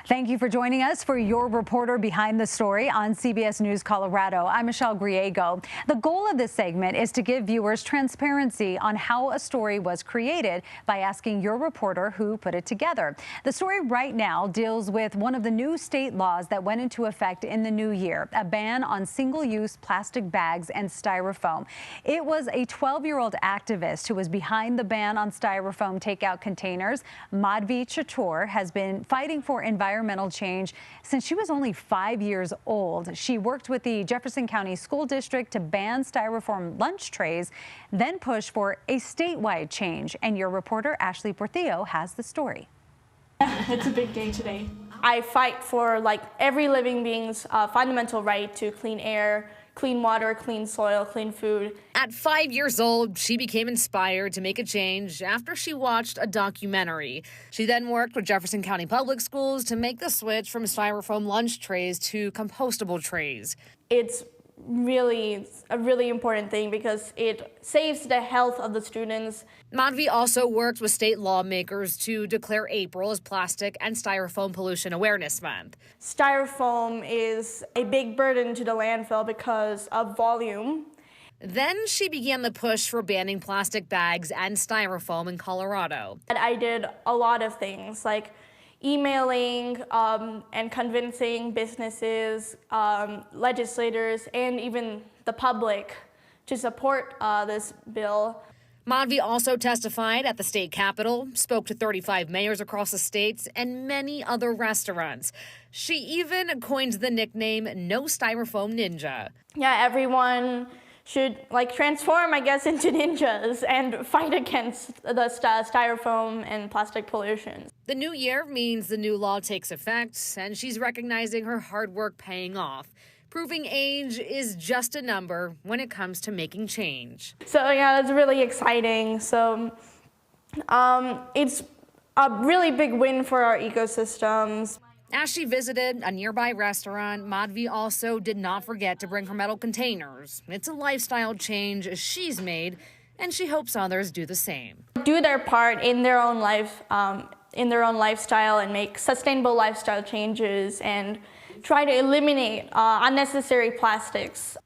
Thank you for joining us for your reporter behind the story on CBS News Colorado. I'm Michelle Griego. The goal of this segment is to give viewers transparency on how a story was created by asking your reporter who put it together. The story right now deals with one of the new state laws that went into effect in the new year, a ban on single-use plastic bags and styrofoam. It was a 12-year-old activist who was behind the ban on styrofoam takeout containers. Madhvi Chatur has been fighting for environmental change since she was only 5 years old. She worked with the Jefferson County School District to ban styrofoam lunch trays, then pushed for a statewide change. And your reporter, Ashley Portillo, has the story. It's a big day today. I fight for every living being's fundamental right to clean air, clean water, clean soil, clean food. At 5 years old, she became inspired to make a change after she watched a documentary. She then worked with Jefferson County Public Schools to make the switch from styrofoam lunch trays to compostable trays. It's really a really important thing because it saves the health of the students. Madhvi also worked with state lawmakers to declare April as Plastic and Styrofoam Pollution Awareness Month. Styrofoam is a big burden to the landfill because of volume. Then she began the push for banning plastic bags and styrofoam in Colorado. I did a lot of things like emailing and convincing businesses, legislators, and even the public to support this bill. Madhvi also testified at the state capitol, spoke to 35 mayors across the states, and many other restaurants. She even coined the nickname No Styrofoam Ninja. Yeah, everyone should transform, I guess, into ninjas and fight against the styrofoam and plastic pollution. The new year means the new law takes effect, and she's recognizing her hard work paying off, proving age is just a number when it comes to making change. So yeah, it's really exciting. So it's a really big win for our ecosystems. As she visited a nearby restaurant, Madhvi also did not forget to bring her metal containers. It's a lifestyle change she's made, and she hopes others do the same. Do their part in their own life, in their own lifestyle, and make sustainable lifestyle changes and try to eliminate unnecessary plastics.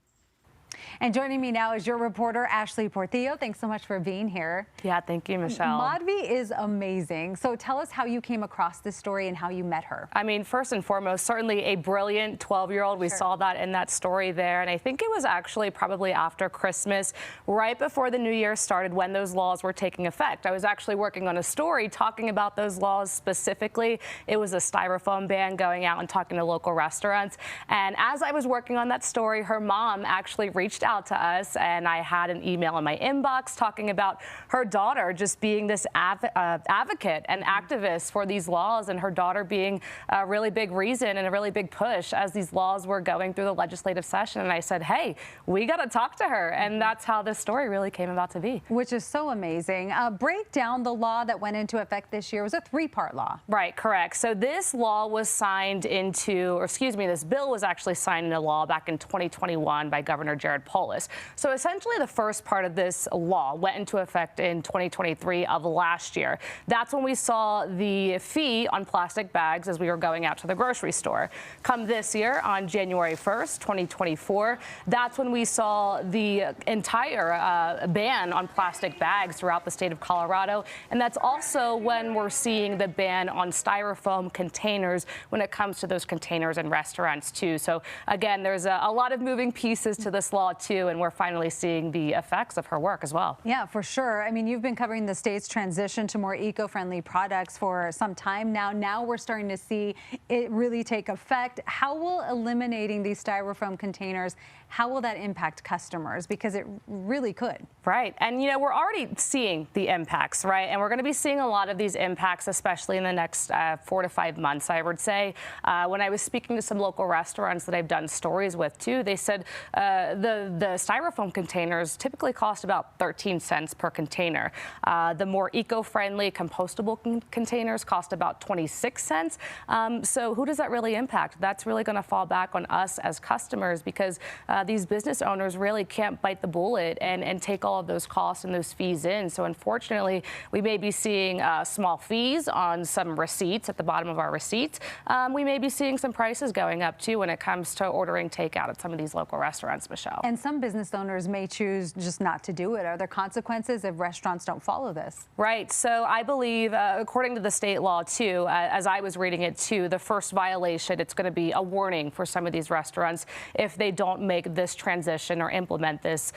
And joining me now is your reporter, Ashley Portillo. Thanks so much for being here. Yeah, thank you, Michelle. Madhvi is amazing. So tell us how you came across this story and how you met her. I mean, first and foremost, certainly a brilliant 12-year-old. We saw that in that story there. And I think it was actually probably after Christmas, right before the new year started, when those laws were taking effect. I was actually working on a story talking about those laws specifically. It was a styrofoam ban, going out and talking to local restaurants. And as I was working on that story, her mom actually reached out to us, and I had an email in my inbox talking about her daughter just being this advocate and activist for these laws, and her daughter being a really big reason and a really big push as these laws were going through the legislative session. And I said, hey, we got to talk to her. And that's how this story really came about to be. Which is so amazing. Break down the law that went into effect this year. It was a three-part law. Right, correct. So this law was signed into, or excuse me, this bill was actually signed into law back in 2021 by Governor Jared Polis. So essentially the first part of this law went into effect in 2023 of last year. That's when we saw the fee on plastic bags as we were going out to the grocery store. Come this year on January 1st, 2024, that's when we saw the entire ban on plastic bags throughout the state of Colorado. And that's also when we're seeing the ban on styrofoam containers when it comes to those containers in restaurants too. So again, there's a lot of moving pieces to this law too, and we're finally seeing the effects of her work as well. Yeah, for sure. I mean, you've been covering the state's transition to more eco-friendly products for some time now. Now we're starting to see it really take effect. How will eliminating these styrofoam containers, how will that impact customers? Because it really could. Right. And, you know, we're already seeing the impacts, right? And we're going to be seeing a lot of these impacts, especially in the next 4 to 5 months, I would say. When I was speaking to some local restaurants that I've done stories with, too, they said the styrofoam containers typically cost about 13 cents per container. The more eco-friendly compostable containers cost about 26 cents. So who does that really impact? That's really going to fall back on us as customers, because these business owners really can't bite the bullet and take all of those costs and those fees in. So unfortunately, we may be seeing small fees on some receipts at the bottom of our receipts. We may be seeing some prices going up too when it comes to ordering takeout at some of these local restaurants, Michelle. And some business owners may choose just not to do it. Are there consequences if restaurants don't follow this? Right. So I believe, according to the state law too, as I was reading it too, the first violation, it's going to be a warning for some of these restaurants if they don't make this transition or implement this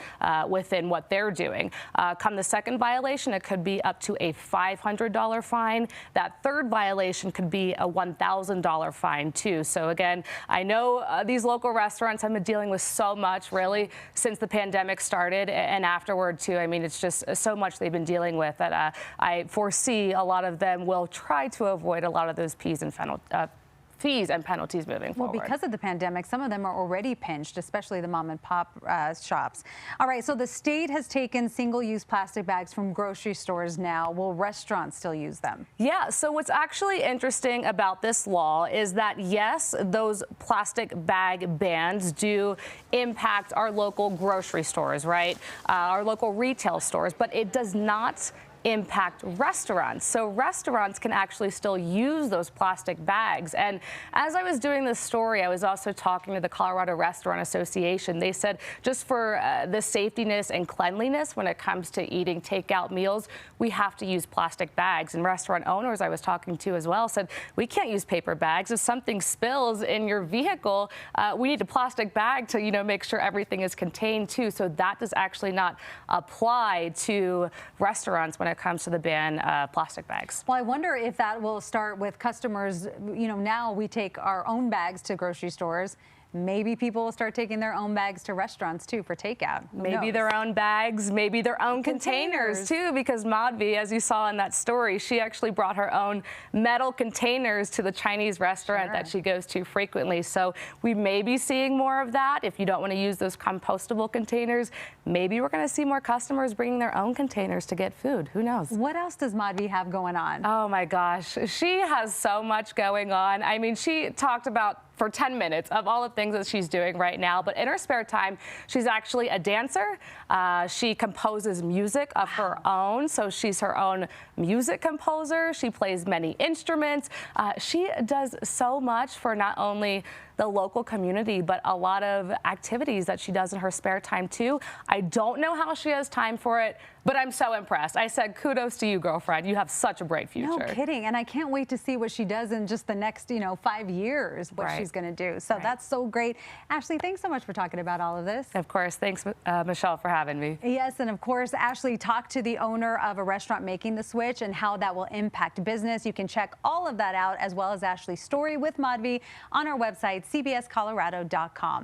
within what they're doing. Come the second violation, it could be up to a $500 fine. That third violation could be a $1,000 fine too. So again, I know these local restaurants have been dealing with so much really since the pandemic started and afterward too. I mean, it's just so much they've been dealing with that I foresee a lot of them will try to avoid a lot of those fees and penalties moving forward. Well, because of the pandemic, some of them are already pinched, especially the mom and pop shops. All right, so the state has taken single-use plastic bags from grocery stores now. Will restaurants still use them? Yeah, so what's actually interesting about this law is that, yes, those plastic bag bans do impact our local grocery stores, right? Our local retail stores, but it does not impact restaurants. So restaurants can actually still use those plastic bags. And as I was doing this story, I was also talking to the Colorado Restaurant Association. They said just for the safetiness and cleanliness when it comes to eating takeout meals, we have to use plastic bags. And restaurant owners I was talking to as well said, we can't use paper bags. If something spills in your vehicle, we need a plastic bag to, make sure everything is contained too. So that does actually not apply to restaurants when it comes to the ban of plastic bags. Well, I wonder if that will start with customers. Now we take our own bags to grocery stores. Maybe people will start taking their own bags to restaurants too for takeout. Maybe their own bags, maybe their own containers too, because Madhvi, as you saw in that story, she actually brought her own metal containers to the Chinese restaurant that she goes to frequently. So we may be seeing more of that. If you don't want to use those compostable containers, maybe we're going to see more customers bringing their own containers to get food. Who knows? What else does Madhvi have going on? Oh my gosh, she has so much going on. I mean, she talked about for 10 minutes of all the things that she's doing right now. But in her spare time, she's actually a dancer. She composes music of her own. So she's her own music composer. She plays many instruments. She does so much for not only the local community, but a lot of activities that she does in her spare time too. I don't know how she has time for it, but I'm so impressed. I said, kudos to you, girlfriend. You have such a bright future. No kidding. And I can't wait to see what she does in just the next, 5 years, what she's going to do. So that's so great. Ashley, thanks so much for talking about all of this. Of course. Thanks, Michelle, for having me. Yes. And of course, Ashley talked to the owner of a restaurant making the switch and how that will impact business. You can check all of that out, as well as Ashley's story with Madhvi on our website, cbscolorado.com.